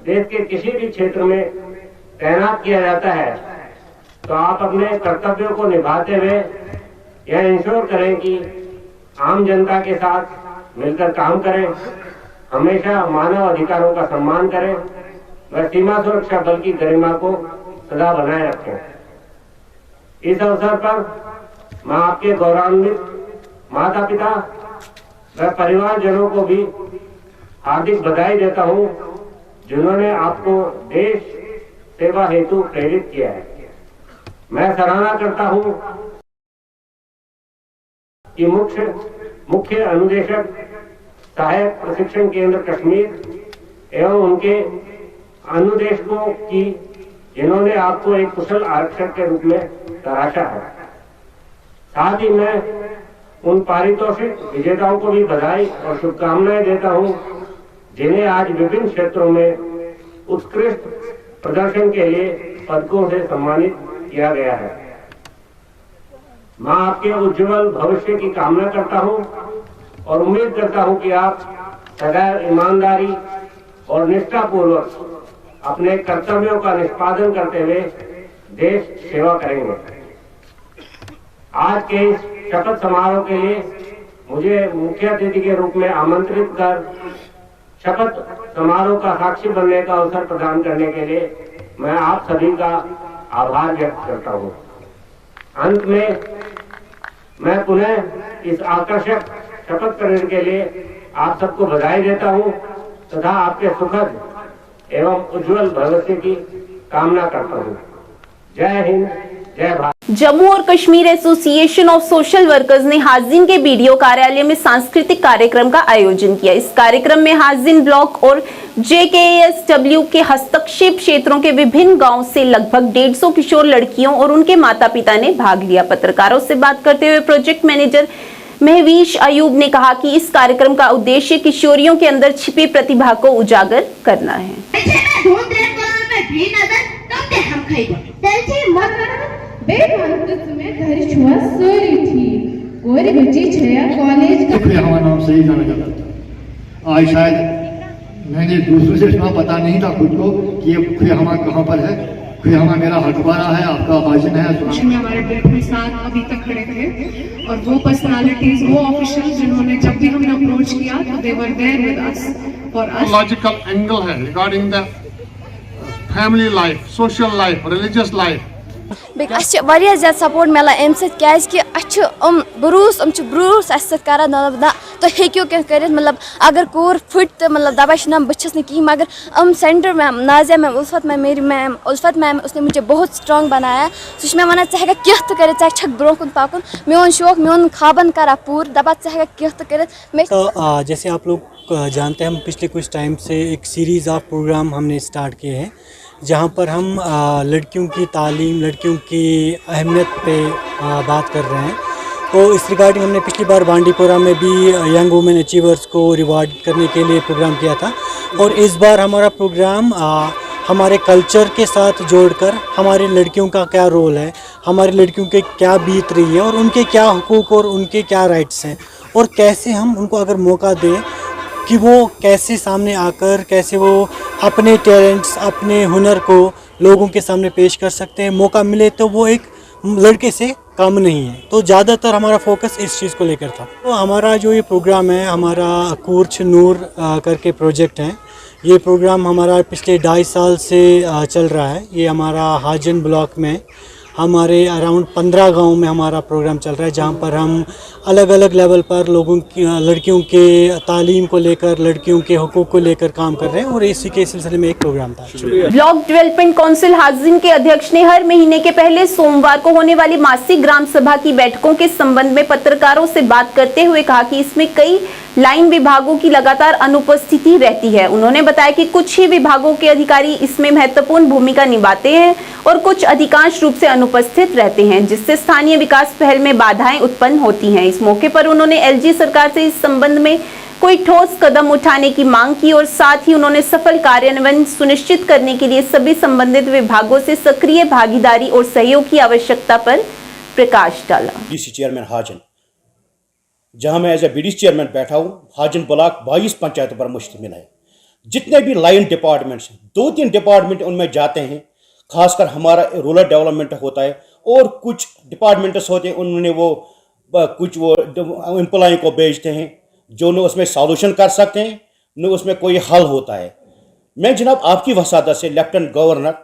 देश के किसी भी क्षेत्र में तैनात किया जाता है तो आप अपने कर्तव्यों को निभाते हुए यह इंश्योर करें कि आम जनता के साथ मिलकर काम करें, हमेशा मानव अधिकारों का सम्मान करें व सीमा सुरक्षा बल की गरिमा को सदा बनाए रखें। इस अवसर पर मैं आपके गौरवान्वित माता पिता व परिवारजनों को भी हार्दिक बधाई देता हूं, जिन्होंने आपको देश सेवा हेतु प्रेरित किया है। मैं सराहना करता हूं कि मुख्य अनुदेशक सहायक प्रशिक्षण केंद्र कश्मीर एवं उनके अनुदेशकों की, जिन्होंने आपको एक कुशल आरक्षक के रूप में तराशा है। साथ ही मैं उन पारितोषिक विजेताओं को भी बधाई और शुभकामनाएं देता हूं, जिन्हें आज विभिन्न क्षेत्रों में उत्कृष्ट प्रदर्शन के लिए पदकों से सम्मानित किया गया है। मैं आपके उज्जवल भविष्य की कामना करता हूं और उम्मीद करता हूं कि आप सदैव ईमानदारी और निष्ठापूर्वक अपने कर्तव्यों का निष्पादन करते हुए देश सेवा करेंगे। आज के इस शपथ समारोह के लिए मुझे मुख्य अतिथि के रूप में आमंत्रित कर शपथ समारोह का साक्षी बनने का अवसर प्रदान करने के लिए मैं आप सभी का आभार व्यक्त करता हूं। अंत में मैं पुनः इस आकर्षक शपथ परेड के लिए आप सबको बधाई देता हूं तथा आपके सुखद एवं उज्जवल भविष्य की कामना करता हूं। जय हिंद, जय भारत। जम्मू और Kashmir association of social workers ने हाजिन के बीडीओ कार्यालय में सांस्कृतिक कार्यक्रम का आयोजन किया। इस कार्यक्रम में हाजिन ब्लॉक और जेकेएसडब्ल्यू के हस्तक्षेप क्षेत्रों के विभिन्न गांवों से लगभग 150 किशोर लड़कियों और उनके माता पिता ने भाग लिया। पत्रकारों से बात करते हुए प्रोजेक्ट मैनेजर महवीश अयूब ने कहा कि इस कार्यक्रम का उद्देश्य किशोरियों के अंदर छिपी प्रतिभा को उजागर करना है। नाम सही जाना जाता था। आज शायद मैंने दूसरों से इतना पता नहीं था खुद को कि ये खुयामा कहाँ पर है। फिर हमारा मेरा हटवारा है, आपका हाजिन है, में हमारे बिल्कुल साथ अभी तक खड़े थे, और वो पर्सनालिटीज, वो ऑफिशियल्स जिन्होंने जब भी हमने अप्रोच किया तो they were there with us for us. Logical angle है regarding the family life, social life, religious life. वारिया ज्यादा सपोर्ट मिलान अम सत ब्रूस कर ना तो हेक्यो क्या कर, मतलब अगर कोर फुट तो मतलब दबा ना बस कहीं, मगर सेंटर मैम नाजिया मैम, उल्फत मैम, मेरी मैम उल्फत मैम, उसने मुझे बहुत स्ट्रॉन्ग बनाया। सह मे वन चे क्या तो कर, छक ब्रो कुन पाकुन, मोन शौक मोन ख्वाबन करा पूर, दपा चे क्या तो कर। जैसे आप लोग जानते हैं, हम पिछले कुछ टाइम से एक सीरीज़ ऑफ प्रोग्राम हमने स्टार्ट किए हैं जहाँ पर हम लड़कियों की तालीम, लड़कियों की अहमियत पे बात कर रहे हैं। तो इस रिगार्डिंग हमने पिछली बार बांडीपुरा में भी यंग वुमेन अचीवर्स को रिवार्ड करने के लिए प्रोग्राम किया था, और इस बार हमारा प्रोग्राम हमारे कल्चर के साथ जोड़कर हमारी लड़कियों का क्या रोल है, हमारी लड़कियों के क्या बीत रही है, और उनके क्या हुकूक और उनके क्या राइट्स हैं, और कैसे हम उनको अगर मौका दें कि वो कैसे सामने आकर, कैसे वो अपने टैलेंट्स, अपने हुनर को लोगों के सामने पेश कर सकते हैं। मौका मिले तो वो एक लड़के से कम नहीं है। तो ज़्यादातर हमारा फोकस इस चीज़ को लेकर था। तो हमारा जो ये प्रोग्राम है, हमारा कूर्च नूर करके प्रोजेक्ट है, ये प्रोग्राम हमारा पिछले 2.5 साल से चल रहा है। ये हमारा हाजन ब्लॉक में हमारे अराउंड 15 गाँव में हमारा प्रोग्राम चल रहा है, जहाँ पर हम अलग अलग लेवल पर लोगों की, लड़कियों के तालीम को लेकर, लड़कियों के हुकूक को लेकर काम कर रहे हैं, और इसी के सिलसिले में एक प्रोग्राम था। ब्लॉक डेवलपमेंट काउंसिल हाजिन के अध्यक्ष ने हर महीने के पहले सोमवार को होने वाली मासिक ग्राम सभा की बैठकों के संबंध में पत्रकारों से बात करते हुए कहा कि इसमें कई लाइन विभागों की लगातार अनुपस्थिति रहती है। उन्होंने बताया कि कुछ ही विभागों के अधिकारी इसमें महत्वपूर्ण भूमिका निभाते हैं और कुछ अधिकांश रूप से अनुपस्थित रहते हैं, जिससे स्थानीय विकास पहल में बाधाएं उत्पन्न होती हैं। इस मौके पर उन्होंने एलजी सरकार से इस संबंध में कोई ठोस कदम उठाने की मांग की, और साथ ही उन्होंने सफल कार्यान्वयन सुनिश्चित करने के लिए सभी संबंधित विभागों से सक्रिय भागीदारी और सहयोग की आवश्यकता पर प्रकाश डाला। डीसी चेयरमैन हाजन, जहां मैं एज ए बीडीसी चेयरमैन बैठा हूं, हाजन ब्लॉक 22 पंचायतों पर मुश्तमिल है। जितने भी लाइन डिपार्टमेंट्स, 2-3 डिपार्टमेंट उनमें जाते हैं, खासकर हमारा रूरल डेवलपमेंट होता है, और कुछ डिपार्टमेंट्स होते हैं, उन्होंने कुछ एम्प्लॉय को भेजते हैं जो न उसमें सॉल्यूशन कर सकते हैं, न उसमें कोई हल होता है। मैं जनाब आपकी वसादत से लेफ्टिनेंट गवर्नर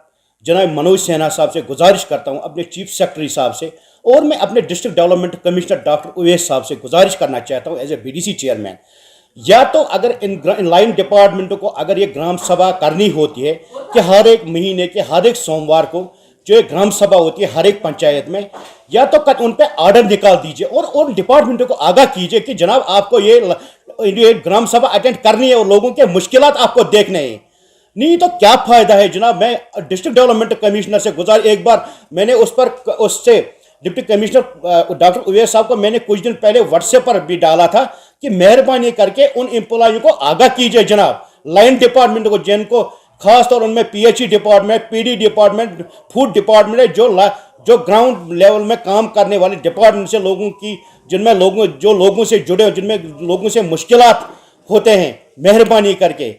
जनाब मनोज सिन्हा साहब से गुजारिश करता हूं, अपने चीफ सेक्रेटरी साहब से, और मैं अपने district development commissioner doctor Uwais साहब से गुजारिश करना चाहता हूं एज ए बीडीसी चेयरमैन, या तो अगर इन लाइन डिपार्टमेंटों को अगर ये ग्राम सभा करनी होती है कि हर एक महीने के हर एक सोमवार को जो एक ग्राम सभा होती है हर एक पंचायत में, या तो उन पर ऑर्डर निकाल दीजिए और उन डिपार्टमेंटों को आगाह कीजिए कि जनाब आपको ये ग्राम सभा अटेंड करनी है और लोगों के मुश्किलात आपको देखने हैं। नहीं तो क्या फायदा है जनाब। मैं डिस्ट्रिक्ट डेवलपमेंट कमिश्नर से एक बार मैंने उससे डिप्टी कमिश्नर डॉक्टर उवैस साहब को मैंने कुछ दिन पहले व्हाट्सएप पर भी डाला था कि मेहरबानी करके उन एम्प्लॉयों को आगाह कीजिए जनाब, लाइन डिपार्टमेंट को, जिनको खासतौर उनमें PHE department, PD department, food department है, जो ग्राउंड लेवल में काम करने वाले डिपार्टमेंट से लोगों की, जिनमें जो लोगों से जुड़े, जिनमें लोगों से मुश्किलात होते हैं, मेहरबानी करके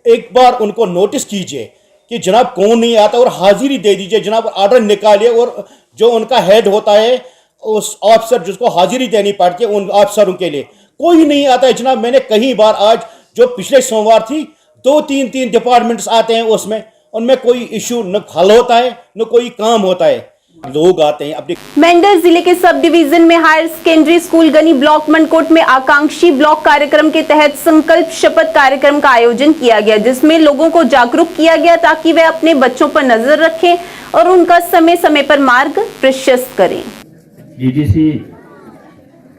एक बार उनको नोटिस कीजिए कि जनाब कौन नहीं आता और हाजिरी दे दीजिए जनाब, ऑर्डर निकालिए, और जो उनका हेड होता है उस ऑफिसर जिसको हाजिरी देनी पड़ती है, उन ऑफिसरों के लिए कोई नहीं आता है जनाब। मैंने कई बार, आज जो पिछले सोमवार थी, 2-3 डिपार्टमेंट्स आते हैं, उसमें उनमें कोई इशू न हल होता है न कोई काम होता है, लोग आते हैं अपने। मेंढर जिले के सब डिवीजन में higher secondary school Gani block Mankote में आकांक्षी ब्लॉक कार्यक्रम के तहत संकल्प शपथ कार्यक्रम का आयोजन किया गया, जिसमें लोगों को जागरूक किया गया ताकि वे अपने बच्चों पर नजर रखें और उनका समय समय पर मार्ग प्रशस्त करें।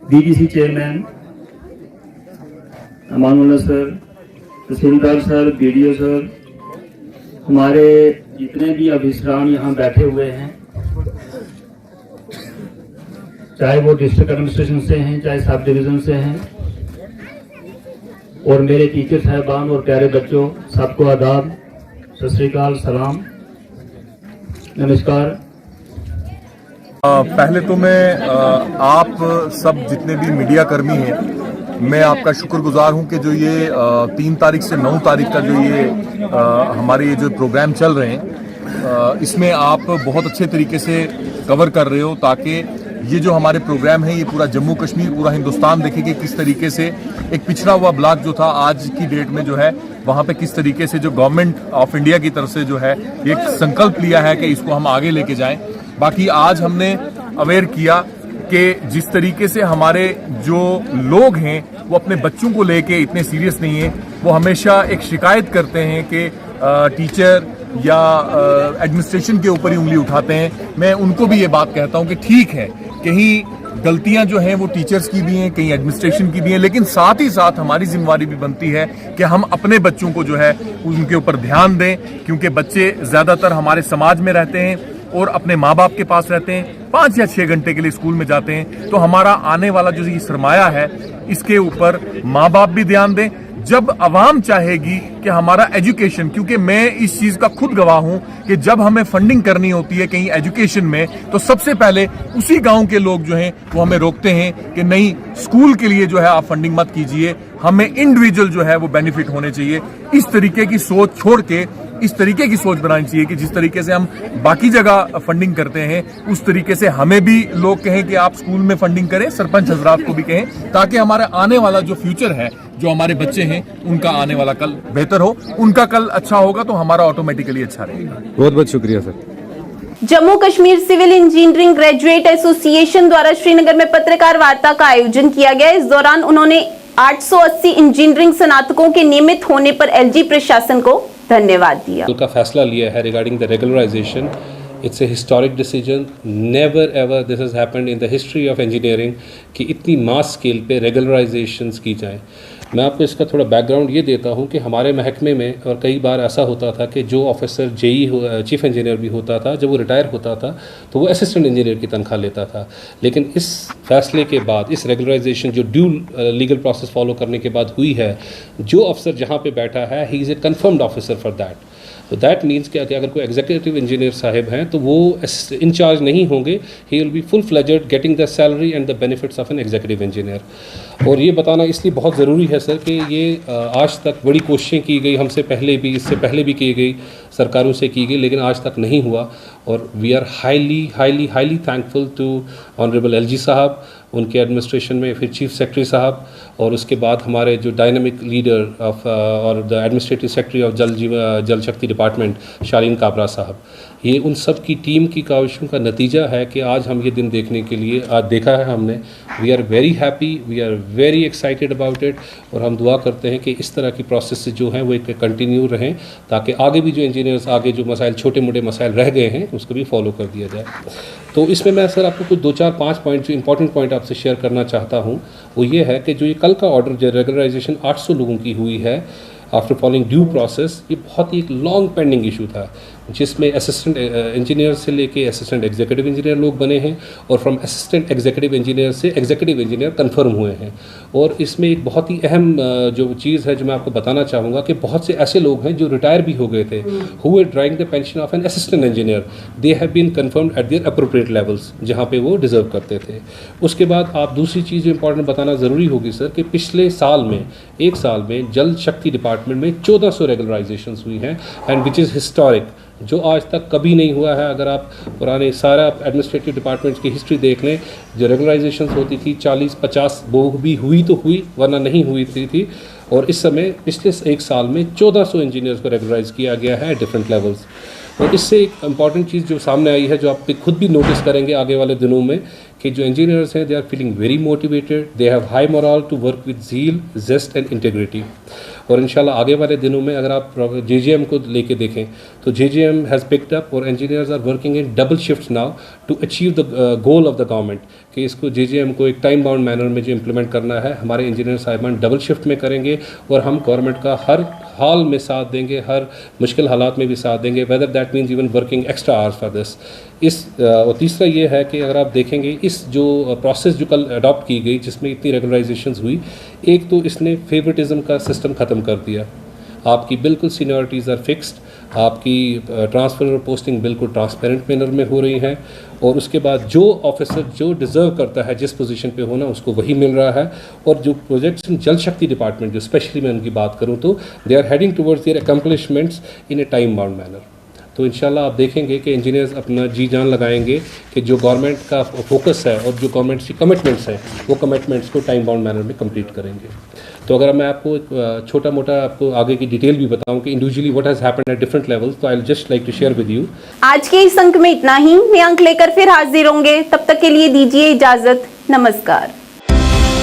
डीडीसी चेयरमैन अमानुल्लाह सर, तहसीलदार सर, बीडीओ सर, हमारे जितने भी अफसरान यहाँ बैठे हुए हैं, चाहे वो डिस्ट्रिक्ट एडमिनिस्ट्रेशन से हैं, चाहे सब डिवीजन से हैं, और मेरे टीचर साहबान और प्यारे बच्चों, सबको आदाब, सत श्री अकाल, सलाम, नमस्कार। पहले तो मैं आप सब जितने भी मीडिया कर्मी हैं, मैं आपका शुक्रगुजार हूं कि जो ये 3 तारीख से 9 तारीख का जो ये हमारे ये जो प्रोग्राम चल रहे हैं, इसमें आप बहुत अच्छे तरीके से कवर कर रहे हो ताकि ये जो हमारे प्रोग्राम है ये पूरा जम्मू कश्मीर पूरा हिंदुस्तान देखे कि किस तरीके से एक पिछड़ा हुआ ब्लॉक जो था आज की डेट में जो है वहाँ पे किस तरीके से जो गवर्नमेंट ऑफ इंडिया की तरफ से जो है एक संकल्प लिया है कि इसको हम आगे लेके जाएं। बाकी आज हमने अवेयर किया कि जिस तरीके से हमारे जो लोग हैं वो अपने बच्चों को लेके इतने सीरियस नहीं है, वो हमेशा एक शिकायत करते हैं कि टीचर या एडमिनिस्ट्रेशन के ऊपर ही उंगली उठाते हैं। मैं उनको भी ये बात कहता हूं कि ठीक है, कहीं गलतियां जो हैं वो टीचर्स की भी हैं, कहीं एडमिनिस्ट्रेशन की भी हैं, लेकिन साथ ही साथ हमारी जिम्मेवारी भी बनती है कि हम अपने बच्चों को जो है उनके ऊपर ध्यान दें, क्योंकि बच्चे ज़्यादातर हमारे समाज में रहते हैं और अपने माँ बाप के पास रहते हैं, 5 या 6 घंटे के लिए स्कूल में जाते हैं। तो हमारा आने वाला जो ये सरमाया है इसके ऊपर माँ बाप भी ध्यान दें। जब आवाम चाहेगी कि हमारा एजुकेशन, क्योंकि मैं इस चीज का खुद गवाह हूं कि जब हमें फंडिंग करनी होती है कहीं एजुकेशन में तो सबसे पहले उसी गांव के लोग जो हैं वो हमें रोकते हैं कि नहीं, स्कूल के लिए जो है आप फंडिंग मत कीजिए, हमें इंडिविजुअल जो है वो बेनिफिट होने चाहिए। इस तरीके की सोच छोड़ के इस तरीके की सोच बनानी चाहिए कि जिस तरीके से हम बाकी जगह फंडिंग करते हैं उस तरीके से हमें भी लोग कहें कि आप स्कूल में फंडिंग करें, सरपंच हजरात को भी कहें, ताकि हमारा आने वाला जो फ्यूचर है, जो हमारे बच्चे हैं, उनका आने वाला कल बेहतर हो। उनका कल अच्छा होगा तो हमारा ऑटोमेटिकली अच्छा रहेगा। बहुत बहुत शुक्रिया sir. Jammu Kashmir civil engineering graduate association द्वारा श्रीनगर में पत्रकार वार्ता का आयोजन किया गया। इस दौरान उन्होंने 880 इंजीनियरिंग स्नातकों के नियमित होने पर एलजी प्रशासन को धन्यवाद दिया। का फैसला लिया है regarding the regularization, it's a historic decision. Never ever this has happened in the history of engineering कि इतनी मास स्केल पे रेगुलराइजेशंस की जाएं। मैं आपको इसका थोड़ा बैकग्राउंड ये देता हूँ कि हमारे महकमे में और कई बार ऐसा होता था कि जो ऑफिसर जेई चीफ इंजीनियर भी होता था, जब वो रिटायर होता था तो वो असिस्टेंट इंजीनियर की तनख्वाह लेता था। लेकिन इस फैसले के बाद, इस रेगुलराइजेशन जो ड्यू लीगल प्रोसेस फॉलो करने के बाद हुई है, जो अफसर जहाँ पे बैठा है he is a confirmed officer for that. तो दैट मीन्स कि अगर कोई एग्जीक्यूटिव इंजीनियर साहब हैं तो वो इंचार्ज नहीं होंगे, he will be full fledged getting the salary and the benefits of an executive engineer. और ये बताना इसलिए बहुत ज़रूरी है सर कि ये आज तक बड़ी कोशिशें की गई, हमसे पहले भी, इससे पहले भी की गई, सरकारों से की गई, लेकिन आज तक नहीं हुआ। और we are highly thankful to honourable LG साहब, उनके एडमिनिस्ट्रेशन में फिर चीफ सेक्रेटरी साहब, और उसके बाद हमारे जो डायनामिक लीडर ऑफ और द एडमिनिस्ट्रेटिव सेक्रेटरी ऑफ जल शक्ति डिपार्टमेंट शालीन काबरा साहब, ये उन सब की टीम की काविशों का नतीजा है कि आज हम ये दिन देखने के लिए आज देखा है हमने। We are very happy, we are very excited about it, और हम दुआ करते हैं कि इस तरह की प्रोसेस जो हैं वो एक कंटिन्यू रहें ताकि आगे भी जो इंजीनियर्स, आगे जो मसाइल, छोटे मोटे मसाइल रह गए हैं उसको भी फॉलो कर दिया जाए। तो इसमें मैं सर आपको कुछ 2-4-5 पॉइंट, जो इंपॉर्टेंट पॉइंट आपसे शेयर करना चाहता हूँ वो ये है कि जो ये कल का ऑर्डर, जो रेगुलराइजेशन 800 लोगों की हुई है आफ्टर फॉलोइंग ड्यू प्रोसेस, ये बहुत ही एक लॉन्ग पेंडिंग इशू था, जिसमें असिस्टेंट इंजीनियर से लेके असिस्टेंट एग्जीक्यूटिव इंजीनियर लोग बने हैं और फ्रॉम असिस्टेंट एग्जीक्यूटिव इंजीनियर से एग्जीक्यूटिव इंजीनियर कंफर्म हुए हैं। और इसमें एक बहुत ही अहम जो चीज़ है जो मैं आपको बताना चाहूँगा कि बहुत से ऐसे लोग हैं जो रिटायर भी हो गए थे, who were drawing the pension of an assistant engineer, they have been confirmed at their appropriate levels जहाँ पे वो डिजर्व करते थे। उसके बाद आप दूसरी चीज़ जो इंपॉर्टेंट बताना ज़रूरी होगी सर कि पिछले साल में, 1 साल में जल शक्ति डिपार्टमेंट में 1400 रेगुलराइजेशंस हुई हैं, एंड विच इज़ हिस्टोरिक, जो आज तक कभी नहीं हुआ है। अगर आप पुराने सारा एडमिनिस्ट्रेटिव डिपार्टमेंट्स की हिस्ट्री देख लें, जो रेगुलराइजेशंस होती थी 40-50 वो भी हुई तो हुई, वरना नहीं हुई थी। और इस समय पिछले 1 साल में 1400 इंजीनियर्स को रेगुलराइज किया गया है डिफरेंट लेवल्स। और इससे एक इम्पॉर्टेंट चीज़ जो सामने आई है, जो आप खुद भी नोटिस करेंगे आगे वाले दिनों में, कि जो इंजीनियर्स हैं they are feeling very motivated, they have high moral to work with zeal, zest and integrity. और इंशाल्लाह आगे वाले दिनों में अगर आप JJM को लेके देखें तो JJM हैज़ पिक्ड अप और engineers are working in double shifts now to achieve the goal of the government, कि इसको JJM को एक टाइम बाउंड मैनर में जो इम्प्लीमेंट करना है, हमारे इंजीनियर साहिबान डबल शिफ्ट में करेंगे और हम गवर्नमेंट का हर हाल में साथ देंगे, हर मुश्किल हालात में भी साथ देंगे, whether that means even working extra hours for this. और तीसरा ये है कि अगर आप देखेंगे इस जो प्रोसेस जो कल अडॉप्ट की गई, जिसमें इतनी रेगुलराइजेशंस हुई, एक तो इसने फेवरेटिज्म का सिस्टम ख़त्म कर दिया, आपकी बिल्कुल सीनियरिटीज़ आर फिक्स्ड, आपकी ट्रांसफ़र और पोस्टिंग बिल्कुल ट्रांसपेरेंट मैनर में हो रही हैं, और उसके बाद जो ऑफिसर जो डिज़र्व करता है जिस पोजीशन पे होना उसको वही मिल रहा है। और जो प्रोजेक्ट्स इन जल शक्ति डिपार्टमेंट जो स्पेशली मैं उनकी बात करूं तो they are heading towards their accomplishments in a time bound manner. तो इंशाल्लाह आप देखेंगे कि इंजीनियर्स अपना जी जान लगाएंगे कि जो गवर्नमेंट का फोकस है और जो गवर्नमेंट की कमिटमेंट्स हैं वो कमिटमेंट्स को टाइम बाउंड मैनर में कंप्लीट करेंगे। तो अगर मैं आपको एक छोटा मोटा आपको आगे की डिटेल भी बताऊं कि individually what has happened at different levels, तो I will just like to share with you. आज के इस अंक में इतना ही। मैं अंक लेकर फिर हाजिर होंगे, तब तक के लिए दीजिए इजाजत। नमस्कार।